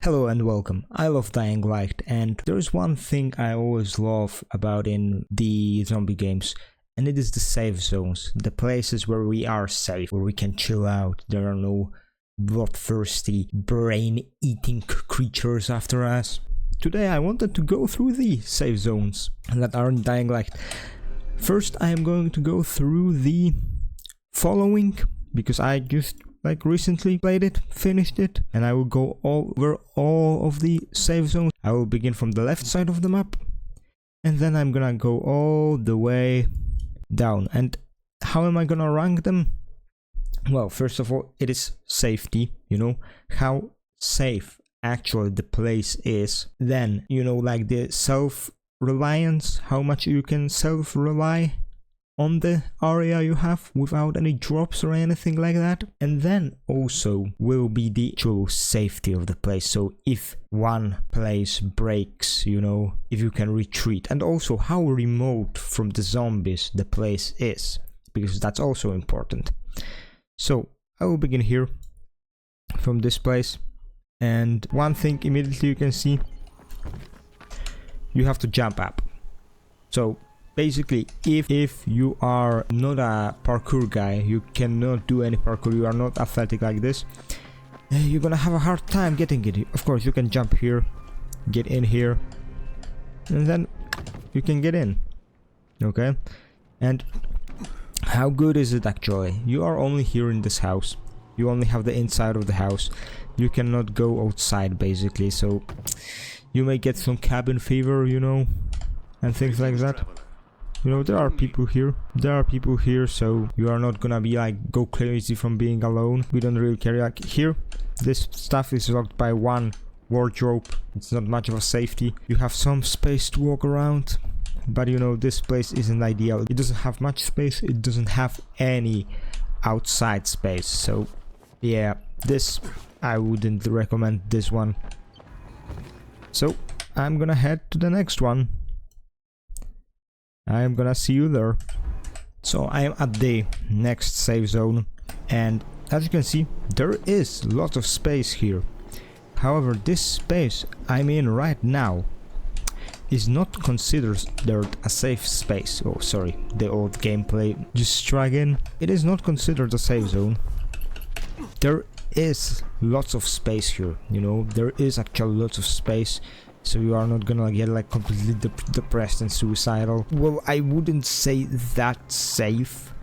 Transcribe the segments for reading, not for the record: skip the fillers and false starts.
Hello and welcome. I love Dying Light, and there's one thing I always love about in the zombie games, and it is the safe zones, the places where we are safe, where we can chill out. There are no bloodthirsty, brain-eating creatures after us. Today I wanted to go through the safe zones that are in Dying Light. First I am going to go through the following, because I just recently played it, finished it, and I will go over all of the safe zones. I will begin from the left side of the map, and then I'm gonna go all the way down. And how am I gonna rank them? Well, first of all, it is safety, how safe actually the place is. Then, like the self-reliance, how much you can self-rely on the area you have without any drops or anything like that. And then also will be the actual safety of the place, so if one place breaks, if you can retreat, and also how remote from the zombies the place is, because that's also important. So I will begin here from this place, and one thing immediately you can see, you have to jump up. So basically, if you are not a parkour guy, you cannot do any parkour, you are not athletic like this, you're gonna have a hard time getting it. Of course, you can jump here, get in here, and then you can get in. Okay? And how good is it actually? You are only here in this house. You only have the inside of the house. You cannot go outside, basically, so you may get some cabin fever, and things like that. There are people here, so you are not gonna be go crazy from being alone. We don't really care. Here, this stuff is locked by one wardrobe. It's not much of a safety. You have some space to walk around, but this place isn't ideal. It doesn't have much space, it doesn't have any outside space, so yeah, this, I wouldn't recommend this one. So I'm gonna head to the next one. I'm gonna see you there. So I am at the next safe zone, and as you can see, there is lots of space here. However, this space I'm in right now is not considered a safe space. Oh, sorry, the old gameplay just struck in. It is not considered a safe zone. There is lots of space here, there is actually lots of space. So you are not gonna get completely depressed and suicidal. Well, I wouldn't say that safe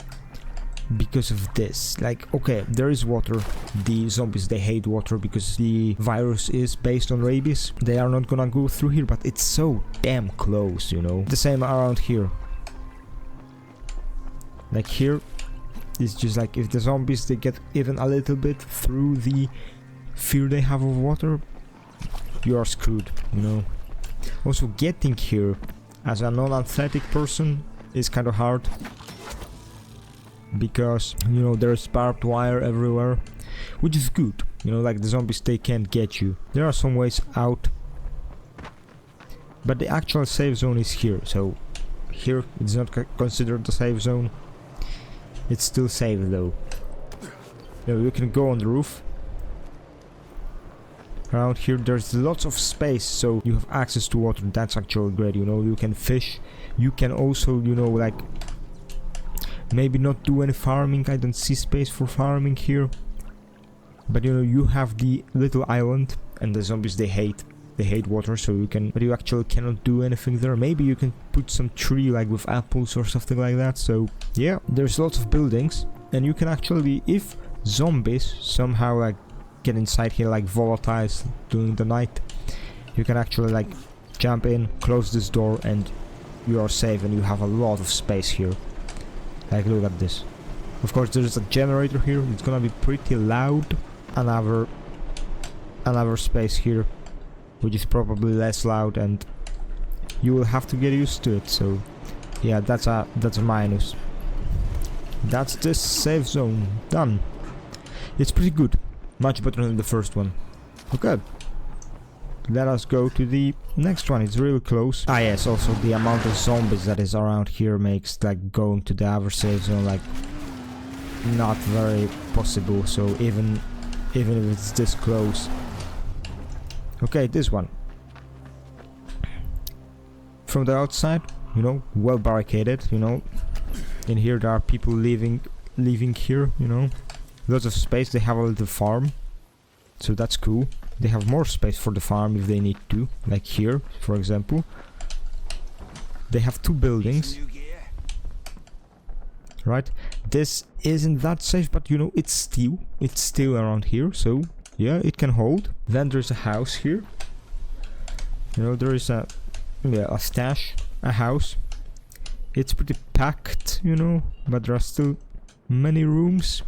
because of this. Okay, there is water. The zombies, they hate water because the virus is based on rabies. They are not gonna go through here, but it's so damn close, The same around here. Here, it's just if the zombies, they get even a little bit through the fear they have of water, you are screwed, Also, getting here as a non-athletic person is kind of hard, because there's barbed wire everywhere, which is good, the zombies, they can't get you. There are some ways out, but the actual safe zone is here. So here it's not considered a safe zone. It's still safe though. You can go on the roof. Around here there's lots of space, so you have access to water. That's actually great, you can fish. You can also, maybe not do any farming. I don't see space for farming here, but you have the little island, and the zombies, they hate water, so you can, but you actually cannot do anything there. Maybe you can put some tree with apples or something like that. So yeah, there's lots of buildings, and you can actually, if zombies somehow get inside here volatiles during the night, you can actually jump in, close this door, and you are safe, and you have a lot of space here. Look at this. Of course, there's a generator here. It's gonna be pretty loud. Another space here, which is probably less loud, and you will have to get used to it. So yeah, that's a minus. That's this safe zone done. It's pretty good. Much better than the first one. Okay. Let us go to the next one. It's really close. Ah yes, also the amount of zombies that is around here makes going to the other safe zone not very possible. So even if it's this close, Okay, this one. From the outside, you know, well barricaded, you know. In here there are people living here, you know. Lots of space. They have a little farm, so that's cool. They have more space for the farm if they need to, like here, for example. They have 2 buildings. Right? This isn't that safe, but you know, it's still around here, so yeah, it can hold. Then there's a house here. You know, there is a stash, a house. It's pretty packed, you know, but there are still many rooms.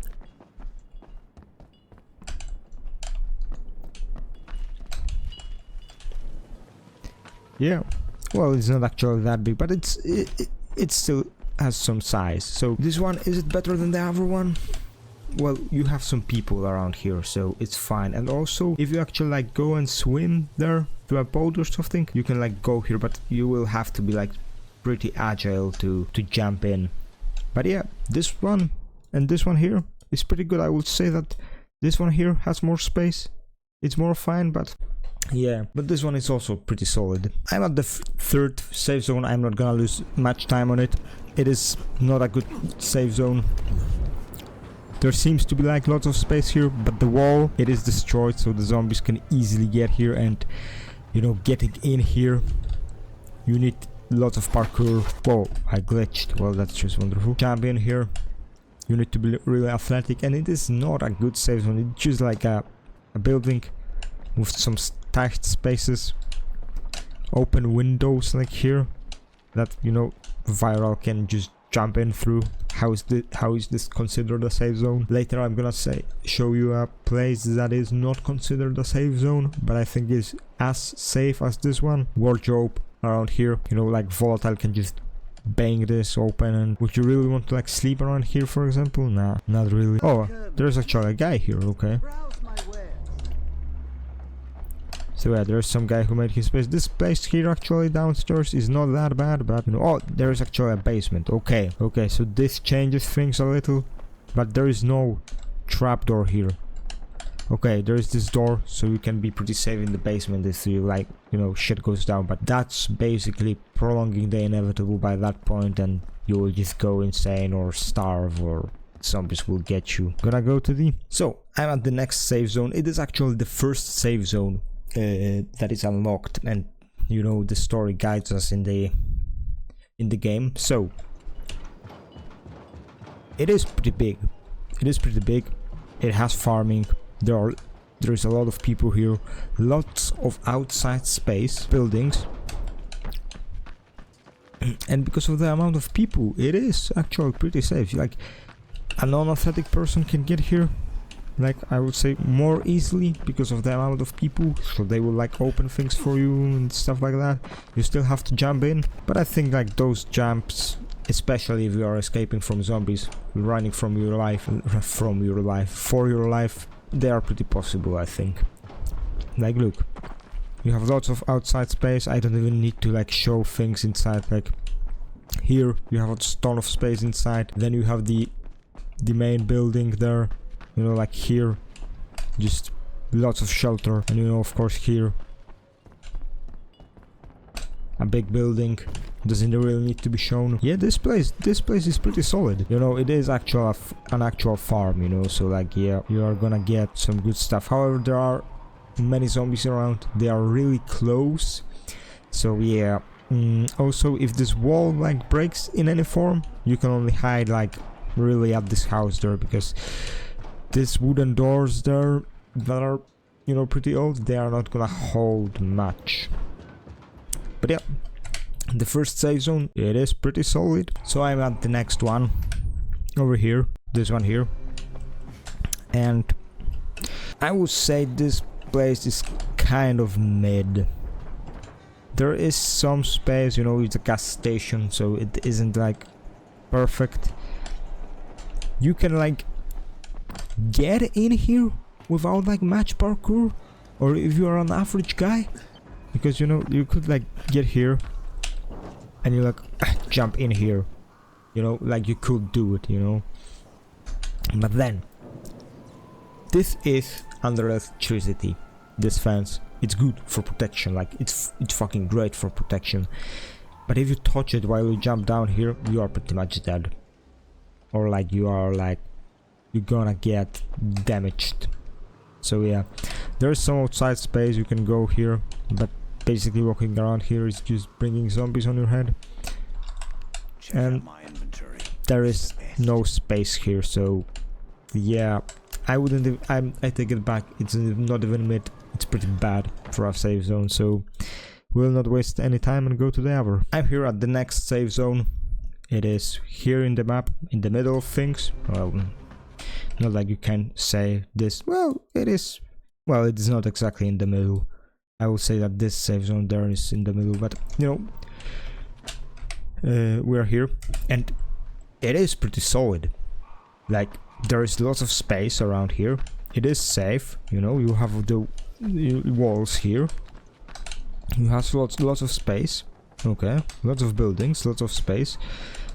Yeah, well, it's not actually that big, but it still has some size. So this one, is it better than the other one? Well, you have some people around here, so it's fine. And also, if you actually like go and swim there to a boat or something, you can like go here, but you will have to be like pretty agile to jump in. But yeah, this one and this one here is pretty good. I would say that this one here has more space. It's more fine, but yeah, but this one is also pretty solid. I'm at the 3rd safe zone. I'm not gonna lose much time on it. It is not a good safe zone. There seems to be like lots of space here, but the wall, it is destroyed, so the zombies can easily get here. And you know, getting in here, you need lots of parkour. Whoa, I glitched. Well, that's just wonderful. Jump in here. You need to be really athletic, and it is not a good safe zone. It's just like a building with some tight spaces, open windows like here, that you know, viral can just jump in through. How is this considered a safe zone? Later I'm gonna show you a place that is not considered a safe zone, but I think is as safe as this one. Wardrobe around here, you know, like volatile can just bang this open. And would you really want to like sleep around here, for example? Nah, not really. Oh, there's actually a guy here. Okay. So yeah, there's some guy who made his space. This place here actually downstairs is not that bad, but you know, oh, there's actually a basement. Okay, so this changes things a little, but there is no trapdoor here. Okay, there is this door, so you can be pretty safe in the basement if you like, you know, shit goes down. But that's basically prolonging the inevitable by that point, and you will just go insane or starve, or zombies will get you. Gonna go to the... So, I'm at the next safe zone. It is actually the first safe zone that is unlocked, and you know, the story guides us in the game. So it is pretty big. It has farming. There's a lot of people here, lots of outside space, buildings, and because of the amount of people, it is actually pretty safe. Like a non-athletic person can get here, like I would say, more easily because of the amount of people, so they will like open things for you and stuff like that. You still have to jump in, but I think like those jumps, especially if you are escaping from zombies, running for your life, they are pretty possible, I think. Like look, you have lots of outside space. I don't even need to like show things inside. Like here you have a ton of space inside, then you have the main building there. You know, like here, just lots of shelter, and you know, of course, here, a big building doesn't really need to be shown. Yeah, this place is pretty solid. You know, it is actual an actual farm. You know, so like yeah, you are gonna get some good stuff. However, there are many zombies around. They are really close. So yeah. Also, if this wall like breaks in any form, you can only hide like really at this house there, because these wooden doors there that are, you know, pretty old, they are not gonna hold much. But yeah, the first safe zone, it is pretty solid. So I'm at the next one over here, this one here, and I would say this place is kind of mid. There is some space, you know, it's a gas station, so it isn't like perfect. You can like get in here without like much parkour, or if you are an average guy, because you know, you could like get here and you like jump in here, you know, like you could do it, you know. But then this is under electricity, this fence, it's good for protection, like it's fucking great for protection. But if you touch it while you jump down here, you are pretty much dead. Or like you're gonna get damaged. So yeah, there's some outside space, you can go here, but basically walking around here is just bringing zombies on your head. And there is no space here, so yeah, I take it back, it's not even mid, it's pretty bad for a safe zone, so we'll not waste any time and go to the other. I'm here at the next safe zone. It is here in the map, in the middle of things. Well, not like you can say this, well, it is not exactly in the middle. I would say that this safe zone there is in the middle, but you know, we're here, and it is pretty solid. Like, there is lots of space around here. It is safe, you know, you have the walls here. You have lots of space. Okay, lots of buildings, lots of space.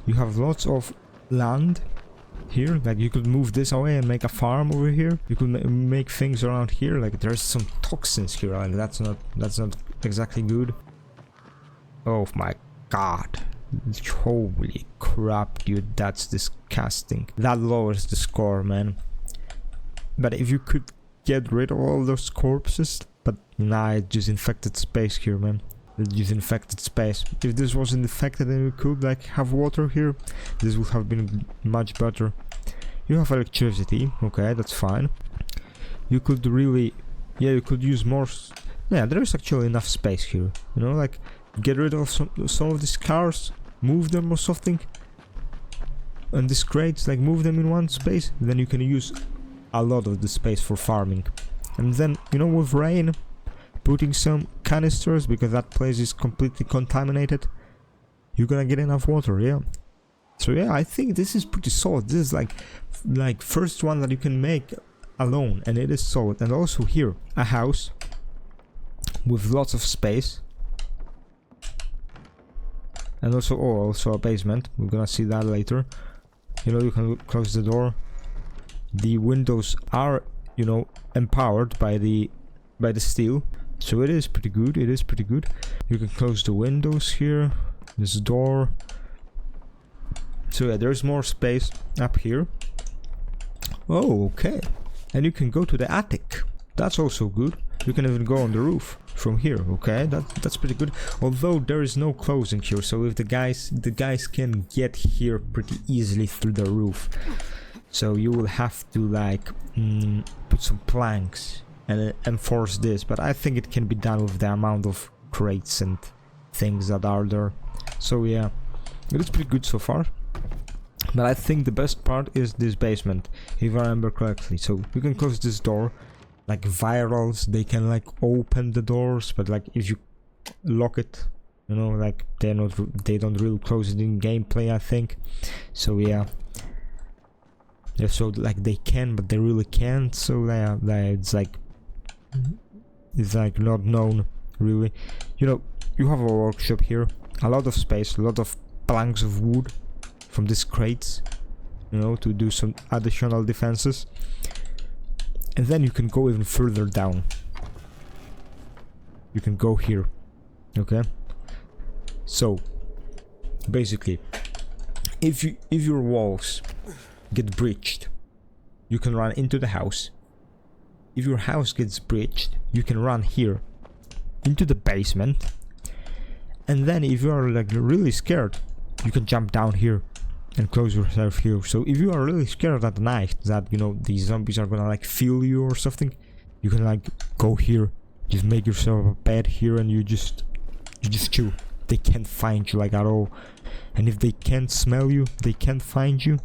You have lots of land here. Like, you could move this away and make a farm over here. You could make things around here. Like, there's some toxins here, and that's not exactly good. Oh my god. Holy crap, dude, that's disgusting. That lowers the score, man. But if you could get rid of all those corpses, but nah, it just infected space here, man. It just infected space. If this wasn't infected and we could like have water here, this would have been much better. You have electricity, okay, that's fine. You could really, yeah, you could use more. Yeah, there is actually enough space here, you know, like get rid of some of these cars, move them or something, and these crates, like move them in one space, then you can use a lot of the space for farming. And then, you know, with rain, putting some canisters, because that place is completely contaminated, you're gonna get enough water, yeah. So yeah, I think this is pretty solid. This is like first one that you can make alone, and it is solid. And also here, a house with lots of space. And also a basement. We're gonna see that later. You know, you can close the door. The windows are, you know, empowered by the steel, so it is pretty good. It is pretty good. You can close the windows here. This door. So yeah, there's more space up here. Oh, okay. And you can go to the attic. That's also good. You can even go on the roof from here. Okay, that's pretty good. Although there is no closing here, so if the guys can get here pretty easily through the roof. So you will have to like put some planks and enforce this, but I think it can be done with the amount of crates and things that are there. So yeah, it is pretty good so far. But I think the best part is this basement, if I remember correctly. So you can close this door. Like virals, they can like open the doors, but like if you lock it, you know, like they don't really close it in gameplay, I think. So yeah. Yeah, so like they can, but they really can't. So yeah, it's like not known really. You know, you have a workshop here, a lot of space, a lot of planks of wood from these crates, you know, to do some additional defenses. And then you can go even further down. You can go here, okay? So basically, if your walls get breached, you can run into the house. If your house gets breached, you can run here into the basement. And then if you are like really scared, you can jump down here and close yourself here. So if you are really scared at night that, you know, these zombies are gonna like feel you or something, you can like go here, just make yourself a bed here, and you just chill. They can't find you like at all. And if they can't smell you, they can't find you,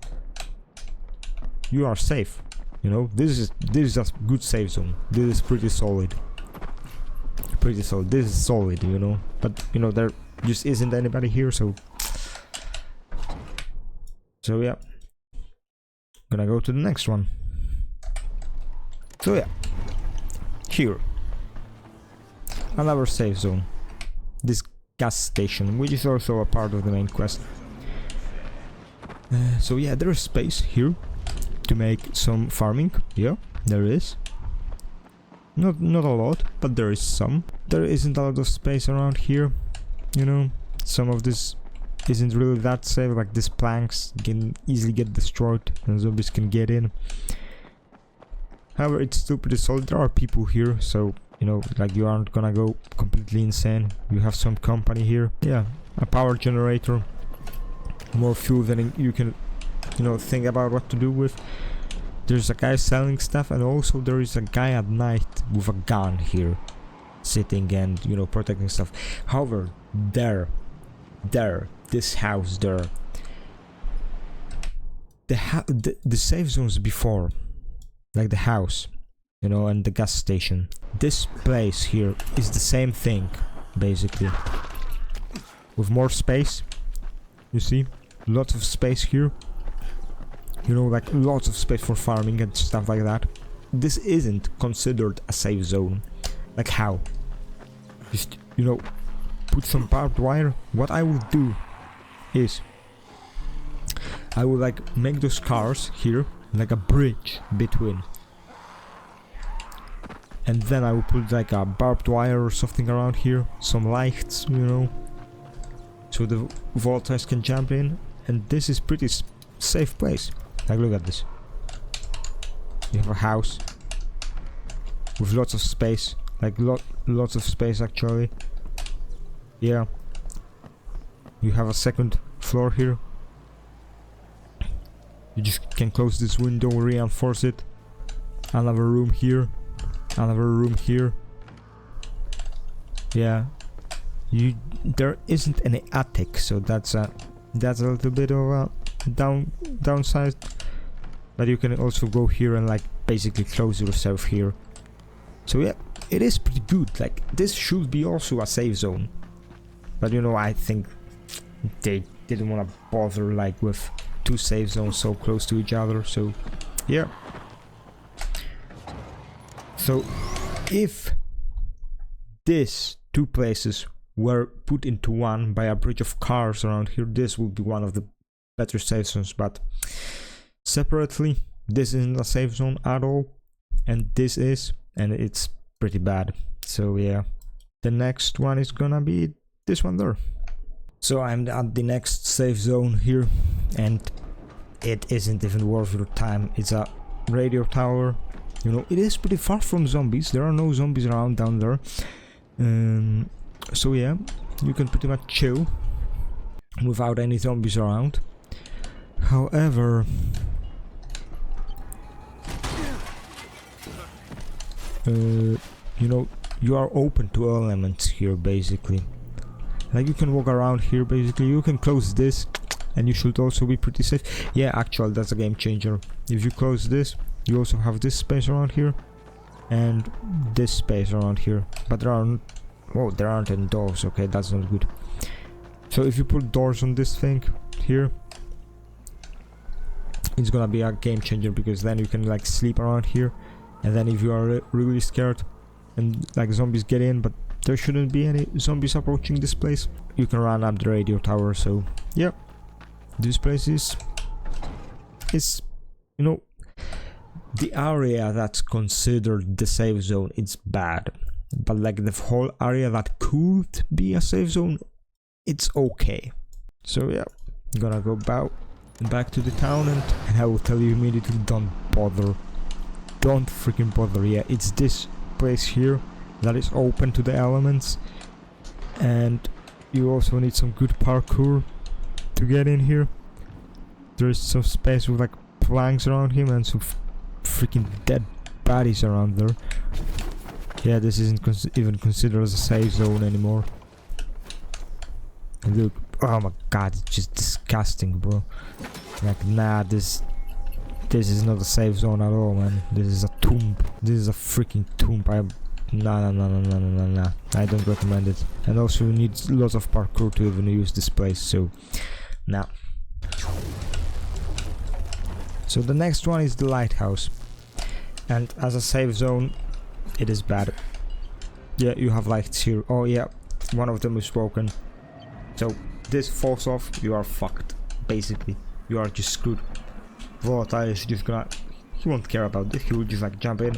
you are safe. You know, this is a good safe zone. This is pretty solid. Pretty solid. This is solid, you know. But you know, there just isn't anybody here, so yeah. Gonna go to the next one. So yeah. Here. Another safe zone. This gas station, which is also a part of the main quest. So yeah, there is space here to make some farming. Yeah, there is. Not a lot, but there is some. There isn't a lot of space around here, you know. Some of this isn't really that safe, like these planks can easily get destroyed and zombies can get in. However, it's still pretty solid. There are people here, so you know, like you aren't gonna go completely insane. You have some company here. Yeah, a power generator, more fuel than you can, you know, think about what to do with. There's a guy selling stuff, and also there is a guy at night with a gun here, sitting and, you know, protecting stuff. However, this house there, the safe zones before, like the house, you know, and the gas station. This place here is the same thing, basically, with more space. You see, lots of space here. You know, like lots of space for farming and stuff like that. This isn't considered a safe zone. Like how? Just, you know, put some barbed wire. What I would do is I would like make those cars here like a bridge between, and then I will put like a barbed wire or something around here, some lights, you know, so the volatiles can jump in, and this is pretty safe place. Like, look at this. You have a house with lots of space, like lots of space actually. Yeah, you have a second floor here. You just can close this window, reinforce it. Another room here, another room here. Yeah, there isn't any attic, so that's a little bit of a downside. But you can also go here and like basically close yourself here. So yeah, it is pretty good. Like, this should be also a safe zone, but you know, I think they didn't want to bother like with two safe zones so close to each other. So yeah, so if these two places were put into one by a bridge of cars around here, this would be one of the better safe zones. But separately, this isn't a safe zone at all, and this is, and it's pretty bad. So yeah, the next one is gonna be this one there. So I'm at the next safe zone here, and it isn't even worth your time. It's a radio tower. You know, it is pretty far from zombies. There are no zombies around down there. So yeah, you can pretty much chill without any zombies around. However, you know, you are open to elements here basically. Like, you can walk around here basically. You can close this, and you should also be pretty safe. Yeah, actually, that's a game changer. If you close this, you also have this space around here and this space around here, but there aren't any doors. Okay, that's not good. So if you put doors on this thing here, it's gonna be a game changer, because then you can like sleep around here, and then if you are really scared and like zombies get in, but there shouldn't be any zombies approaching this place, you can run up the radio tower. So yeah, this place is, you know, the area that's considered the safe zone, it's bad, but like the whole area that could be a safe zone, it's okay. So yeah, I'm gonna go back to the town, and I will tell you immediately, don't freaking bother. Yeah, it's this place here that is open to the elements, and you also need some good parkour to get in here. There's some space with like planks around him and some freaking dead bodies around there. Yeah, this isn't even considered as a safe zone anymore. And look, oh my god, it's just disgusting, bro. Like, nah, this is not a safe zone at all, man. This is a tomb. This is a freaking tomb. Nah. I don't recommend it. And also, you need lots of parkour to even use this place, so nah. So the next one is the Lighthouse, and as a safe zone, it is bad. Yeah, you have lights here. Oh yeah, one of them is broken. So this falls off, you are fucked. Basically, you are just screwed. Volatile is just gonna, he won't care about this. He will just like jump in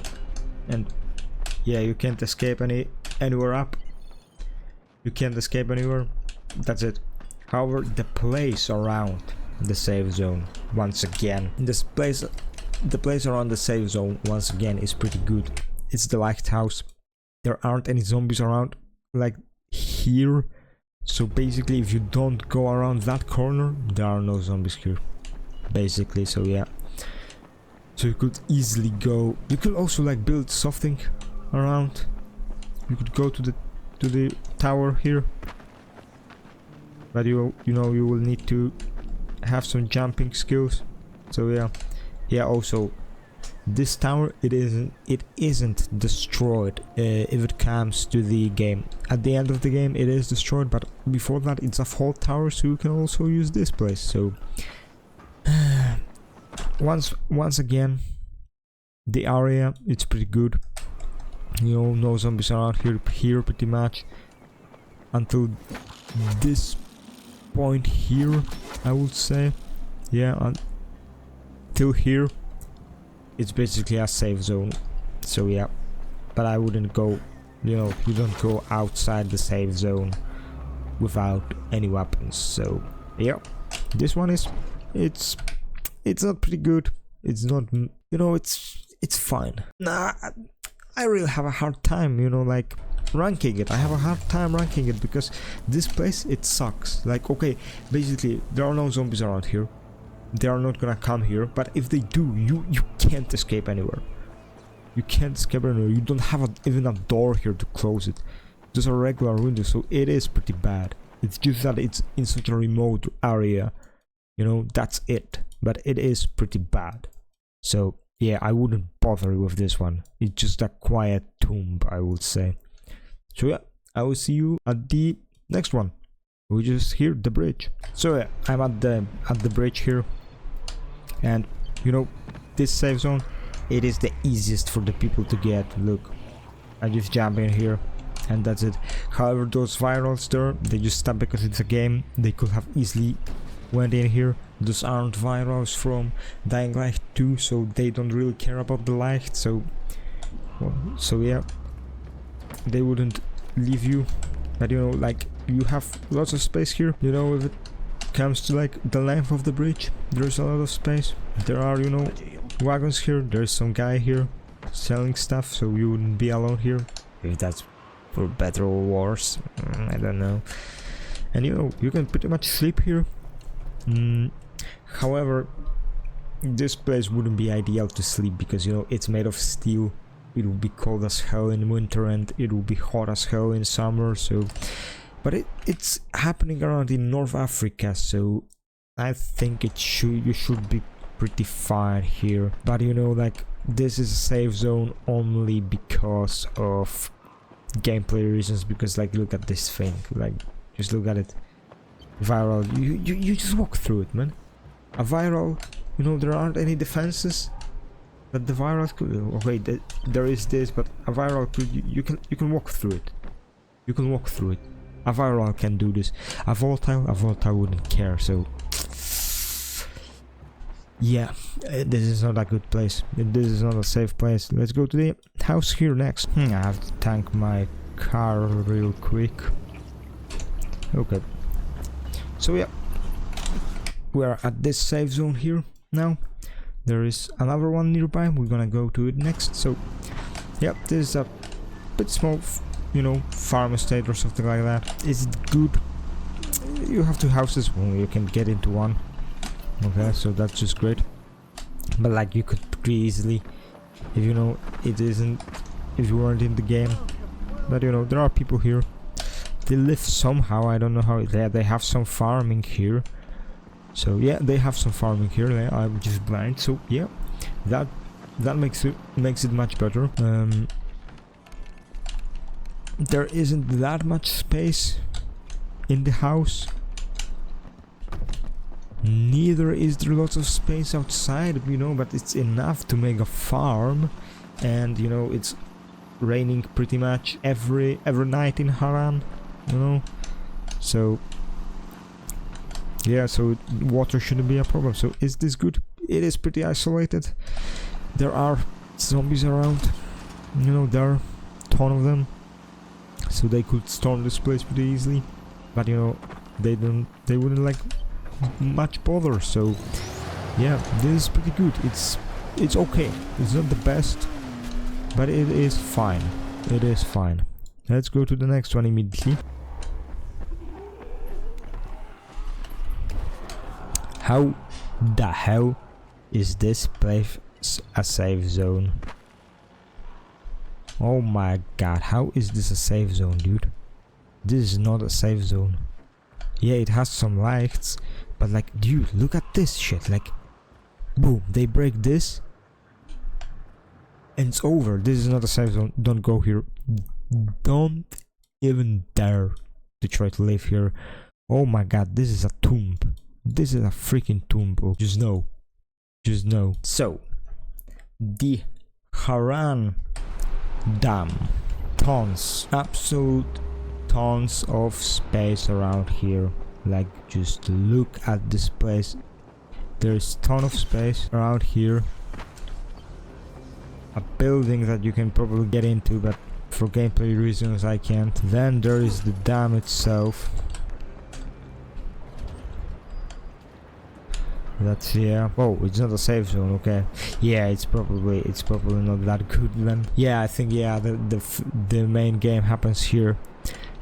and Yeah, you can't escape anywhere up. You can't escape anywhere. That's it. However, the place around the safe zone, once again, the place around the safe zone, once again, is pretty good. It's the Lighthouse. There aren't any zombies around, like here. So basically, if you don't go around that corner, there are no zombies here. Basically, so yeah. So you could easily go. You could also like build something around. You could go to the tower here, but you know you will need to have some jumping skills. So yeah. Also, this tower it isn't destroyed if it comes to the game. At the end of the game, it is destroyed, but before that, it's a full tower, so you can also use this place. So once again, the area it's pretty good. You know, no zombies around here pretty much until this point here, I would say. Yeah, until here it's basically a safe zone. So yeah, but I wouldn't go, you know, you don't go outside the safe zone without any weapons. So yeah, this one is it's not pretty good. It's not, you know, it's fine. Nah, I really have a hard time, you know, like ranking it. I have a hard time ranking it because this place it sucks. Like, okay, basically there are no zombies around here. They are not gonna come here, but if they do, you can't escape anywhere. You can't escape anywhere. You don't have even a door here to close it. Just a regular window, so it is pretty bad. It's just that it's in such a remote area, you know, that's it. But it is pretty bad. So yeah, I wouldn't bother with this one. It's just a quiet tomb, I would say. So yeah, I will see you at the next one. We just hear the bridge. So yeah, I'm at the bridge here. And you know, this safe zone, it is the easiest for the people to get. Look, I just jump in here and that's it. However, those virals there, they just stop because it's a game. They could have easily went in here. Those aren't virals from Dying Light 2, so they don't really care about the light. So yeah, they wouldn't leave you. But you know, like, you have lots of space here. You know, if it comes to like the length of the bridge, there's a lot of space. There are, you know, wagons here. There's some guy here selling stuff, so you wouldn't be alone here. If that's for better or worse, I don't know. And you know, you can pretty much sleep here. However, this place wouldn't be ideal to sleep because, you know, it's made of steel. It will be cold as hell in winter and it will be hot as hell in summer. So, but it's happening around in North Africa, so I think you should be pretty fine here. But you know, like, this is a safe zone only because of gameplay reasons. Because like, look at this thing, like, just look at it. Viral, you just walk through it, man. A viral, you know, there aren't any defenses that the viral could. Okay, there is this, but a viral could, you can walk through it. You can walk through it. A viral can do this. A volatile wouldn't care. So yeah, this is not a good place. This is not a safe place. Let's go to the house here next. I have to tank my car real quick. Okay. So yeah, we are at this safe zone here now. There is another one nearby. We're gonna go to it next. So yeah, this is a bit small, you know, farm estate or something like that. Is it good? You have two houses. Well, you can get into one. Okay, so that's just great. But like, you could pretty easily, if you know it isn't, if you weren't in the game. But you know, there are people here. They live somehow, I don't know how. Yeah, they have some farming here. So yeah, they have some farming here. I'm just blind. So yeah, that makes it much better. There isn't that much space in the house. Neither is there lots of space outside, you know, but it's enough to make a farm. And you know, it's raining pretty much every night in Haran. You know, so yeah, so water shouldn't be a problem. So is this good? It is pretty isolated. There are zombies around, you know, there, ton of them, so they could storm this place pretty easily. But you know, they wouldn't like much bother. So yeah, this is pretty good. It's okay. It's not the best, but it is fine. It is fine. Let's go to the next one immediately. How the hell is this place a safe zone? Oh my god, how is this a safe zone, dude? This is not a safe zone. Yeah, it has some lights, but like, dude, look at this shit. Like, boom, they break this and it's over. This is not a safe zone. Don't go here. Don't even dare to try to live here. Oh my god, this is a tomb. This is a freaking tomb. Oh, just know. Just know. So, the Haran Dam. Tons, absolute tons of space around here. Like, just look at this place. There's ton of space around here. A building that you can probably get into, but for gameplay reasons I can't. Then there is the dam itself. That's, yeah. Oh, it's not a safe zone. Okay. Yeah, it's probably not that good then. Yeah, I think, yeah, the main game happens here.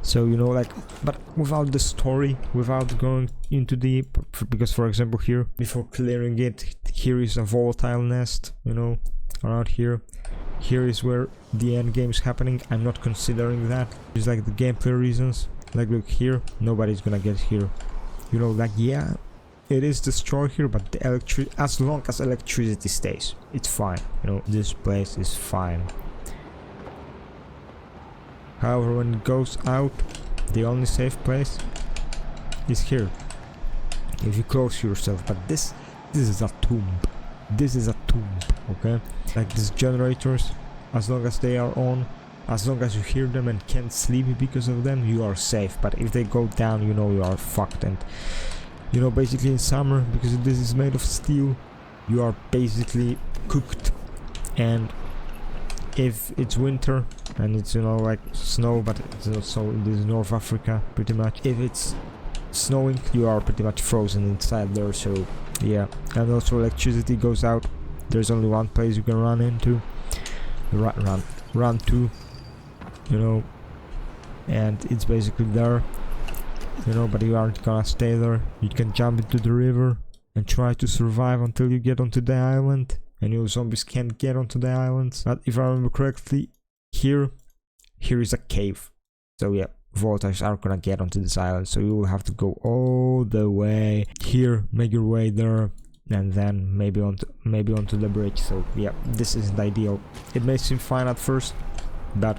So, you know, like, but without the story, without going into the, because for example here, before clearing it, here is a volatile nest, you know, around here. Here is where the end game is happening. I'm not considering that. It's like the gameplay reasons. Like, look here, nobody's gonna get here. You know, like, yeah, it is destroyed here, but the as long as electricity stays, it's fine. You know, this place is fine. However, when it goes out, the only safe place is here. If you close yourself, but this is a tomb. This is a tomb, okay? Like these generators, as long as they are on, as long as you hear them and can't sleep because of them, you are safe. But if they go down, you know you are fucked. And you know, basically in summer, because this is made of steel, you are basically cooked. And if it's winter and it's, you know, like snow, but it's not so, this is North Africa pretty much. If it's snowing, you are pretty much frozen inside there. So yeah, and also electricity goes out. There's only one place you can run into, run to, you know, and it's basically there, you know, but you aren't gonna stay there. You can jump into the river and try to survive until you get onto the island, and your zombies can't get onto the islands. But if I remember correctly, here is a cave. So yeah, volatiles are gonna get onto this island, so you will have to go all the way here, make your way there, and then maybe onto the bridge. So yeah, this isn't ideal. It may seem fine at first, but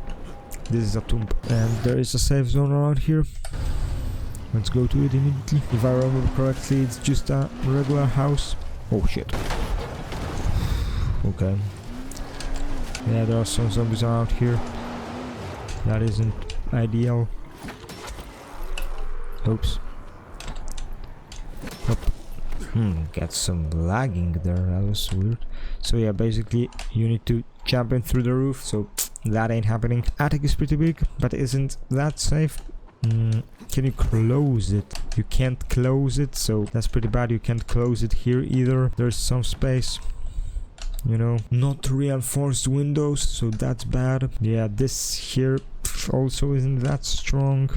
this is a tomb, and there is a safe zone around here. Let's go to it immediately. If I remember correctly, it's just a regular house. Oh shit. Okay. Yeah, there are some zombies around here. That isn't ideal. Oops. Got some lagging there. That was weird. So yeah, basically you need to jump in through the roof. So that ain't happening. Attic is pretty big, but isn't that safe? Can you close it? You can't close it, so that's pretty bad. You can't close it here either. There's some space, you know, not reinforced windows, so that's bad. Yeah, this here also isn't that strong.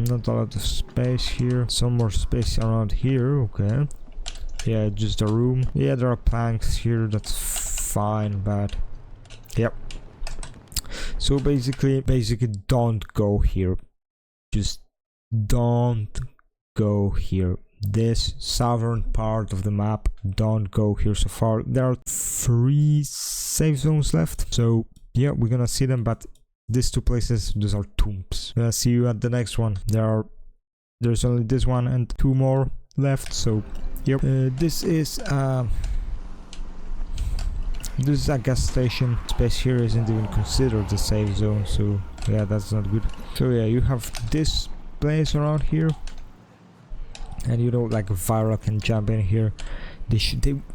Not a lot of space here. Some more space around here. Okay. Yeah, just a room. Yeah, there are planks here. That's fine, but yep. So basically don't go here. Just don't go here. This southern part of the map, don't go here so far. There are 3 safe zones left, so yeah, we're gonna see them, but these 2 places, those are tombs. Gonna see you at the next one. There's only this one and 2 more left, so yep. This is a gas station. Space here isn't even considered the safe zone, so yeah, that's not good. So yeah, you have this place around here, and you know, like Viral can jump in here. They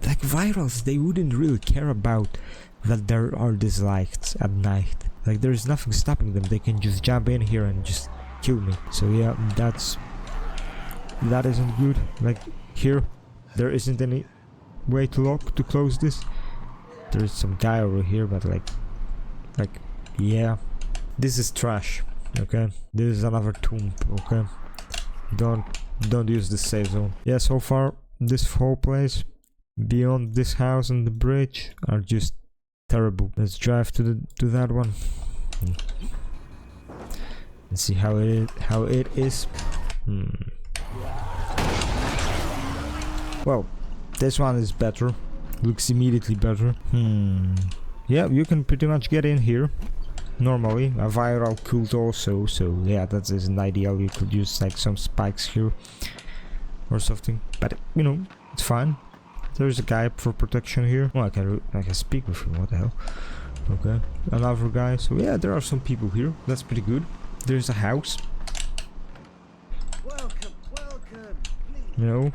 like Virals, they wouldn't really care about that there are these lights at night. Like there is nothing stopping them. They can just jump in here and just kill me. So yeah, that isn't good. Like here, there isn't any way to close this. There is some guy over here, but like yeah, this is trash. Okay, this is another tomb. Okay, don't use the safe zone. Yeah, so far this whole place beyond this house and the bridge are just terrible. Let's drive to that one and see how it is. Well, this one is better. Looks immediately better. Yeah, you can pretty much get in here normally. A viral cult also, so yeah, that isn't ideal. You could use like some spikes here or something, but you know, it's fine. There's a guy for protection here. Oh, I can speak with him. What the hell? Okay, another guy. So yeah, there are some people here. That's pretty good. There's a house. Welcome. You know.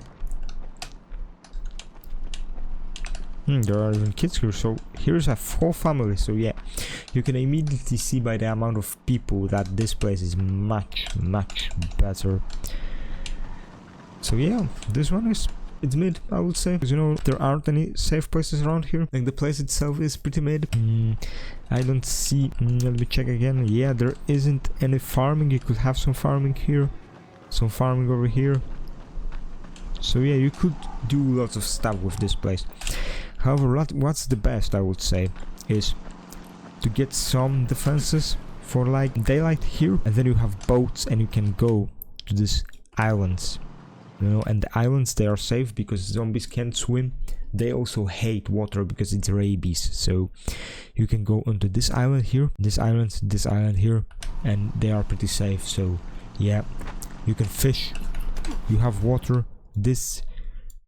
There are even kids here. So here's a whole family. So yeah, you can immediately see by the amount of people that this place is much better. So yeah, this one is. It's mid, I would say, because you know there aren't any safe places around here. Like the place itself is pretty mid. I don't see. Let me check again. Yeah, there isn't any farming. You could have some farming here, some farming over here. So yeah, you could do lots of stuff with this place. However, what's the best, I would say, is to get some defenses for like daylight here, and then you have boats and you can go to these islands. You know, and the islands, they are safe because zombies can't swim. They also hate water because it's rabies. So you can go onto this island here, this island here, and they are pretty safe. So yeah, you can fish, you have water. This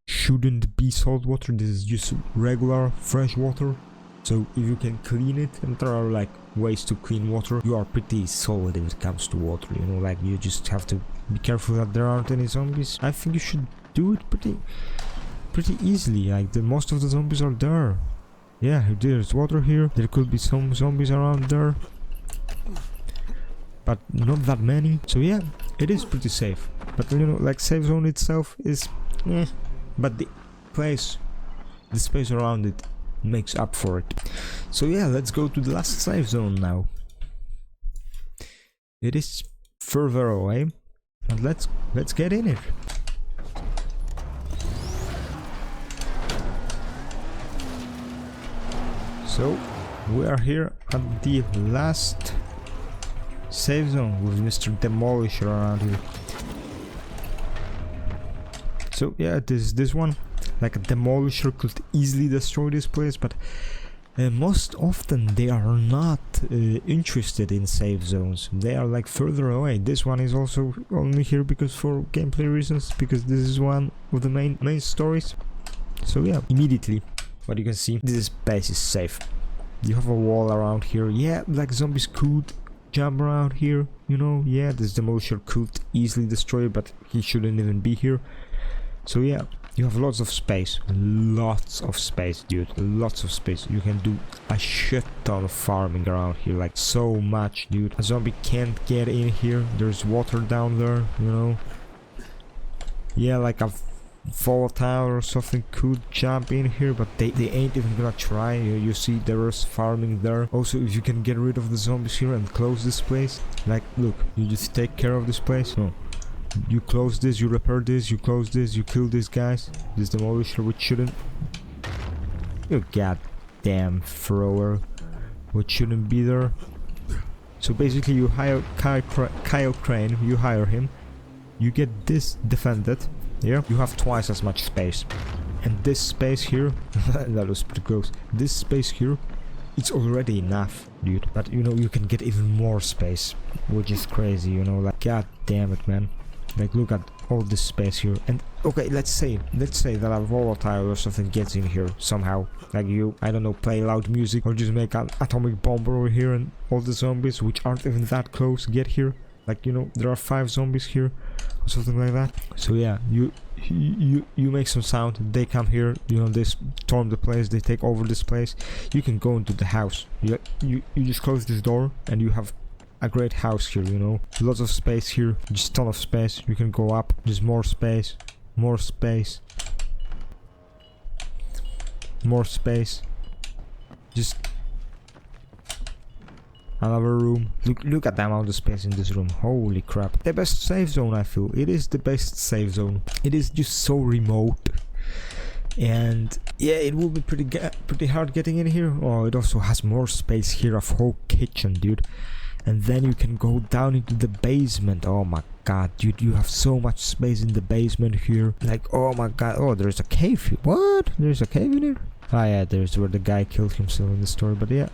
shouldn't be salt water, this is just regular fresh water. So if you can clean it, and there are like ways to clean water, you are pretty solid if it comes to water, you know, like you just have to be careful that there aren't any zombies. I think you should do it pretty easily, like most of the zombies are there. Yeah, there's water here, there could be some zombies around there, but not that many. So yeah, it is pretty safe, but you know, like safe zone itself is but the space around it makes up for it. So yeah, let's go to the last safe zone now. It is further away, but let's get in it. So we are here at the last safe zone with Mr. Demolisher around here. So yeah, this one, like a demolisher could easily destroy this place, but most often they are not interested in safe zones. They are like further away. This one is also only here because for gameplay reasons, because this is one of the main stories. So yeah, immediately what you can see, this space is safe. You have a wall around here. Yeah, like zombies could jump around here, you know. Yeah, this demolisher could easily destroy it, but he shouldn't even be here. So yeah, you have lots of space, dude, lots of space. You can do a shit ton of farming around here, like so much, dude. A zombie can't get in here. There's water down there, you know. Yeah, like a volatile or something could jump in here, but they ain't even gonna try. You see there is farming there. Also, if you can get rid of the zombies here and close this place, like look, you just take care of this place. No, you close this, you repair this, you close this, you kill these guys. This demolisher which shouldn't, you goddamn thrower, which shouldn't be there. So basically you hire Kyle Crane, you hire him, you get this defended. Yeah, you have twice as much space, and this space here that was pretty close. This space here, it's already enough, dude, but you know, you can get even more space, which is crazy, you know, like god damn it, man. Like look at all this space here. And okay, let's say that a volatile or something gets in here somehow, like you, I don't know, play loud music or just make an atomic bomb over here, and all the zombies which aren't even that close get here. Like, you know, there are 5 zombies here, something like that. So yeah, you make some sound, they come here, you know, they storm the place, they take over this place. You can go into the house. You just close this door and you have a great house here, you know. Lots of space here, just ton of space. You can go up, just more space, more space, more space. Just another room. Look at the amount of space in this room. Holy crap. The best safe zone, I feel. It is the best safe zone. It is just so remote. And yeah, it will be pretty hard getting in here. Oh, it also has more space here, a whole kitchen, dude. And then you can go down into the basement. Oh my god, dude, you have so much space in the basement here. Like, oh my god. Oh, there's a cave here. What? There's a cave in here? Ah yeah, there's where the guy killed himself in the story. But yeah,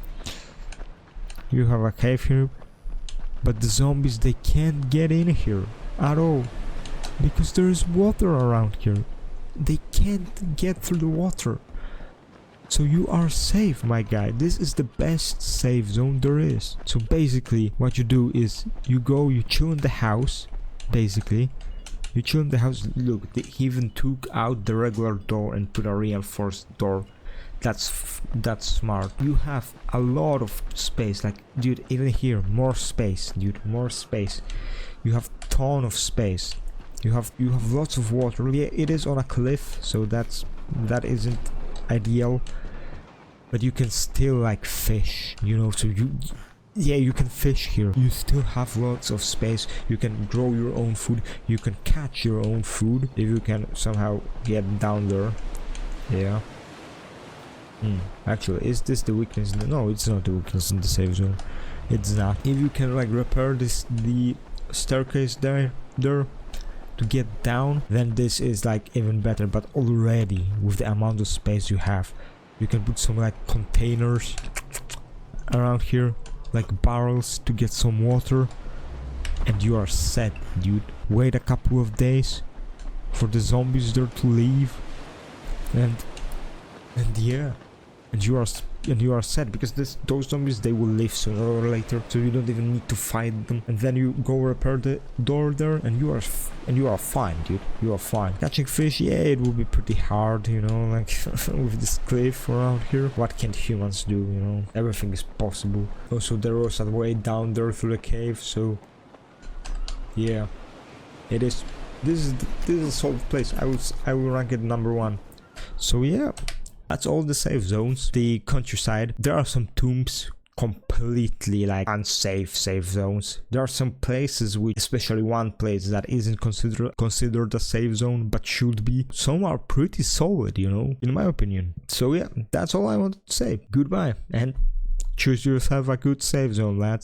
you have a cave here, but the zombies, they can't get in here at all because there is water around here. They can't get through the water. So you are safe, my guy. This is the best safe zone there is. So basically what you do is you go, you chill in the house. Basically you chill in the house. Look, he even took out the regular door and put a reinforced door. That's smart. You have a lot of space. Like, dude, even here, more space, dude, more space. You have ton of space. You have lots of water. Yeah, it is on a cliff, so that isn't ideal, but you can still like fish, you know. So you can fish here. You still have lots of space. You can grow your own food. You can catch your own food if you can somehow get down there. Yeah. Actually, is this the weakness? No, it's not the weakness in the safe zone. It's not. If you can like repair the staircase there to get down, then this is like even better. But already with the amount of space you have, you can put some like containers around here, like barrels, to get some water, and you are set, dude. Wait a couple of days for the zombies there to leave, and yeah, and you are set, because those zombies, they will leave sooner or later, so you don't even need to fight them. And then you go repair the door there, and you are fine, dude. You are fine. Catching fish, yeah, it will be pretty hard, you know, like with this cliff around here. What can humans do, you know? Everything is possible. Also, there was a way down there through the cave, so yeah, it is. This is a solid place. I will rank it #1. So yeah, that's all the safe zones. The countryside, there are some tombs, completely like unsafe safe zones. There are some places, which, especially one place that isn't considered a safe zone but should be. Some are pretty solid, you know, in my opinion. So yeah, that's all I wanted to say. Goodbye, and choose yourself a good safe zone, lads.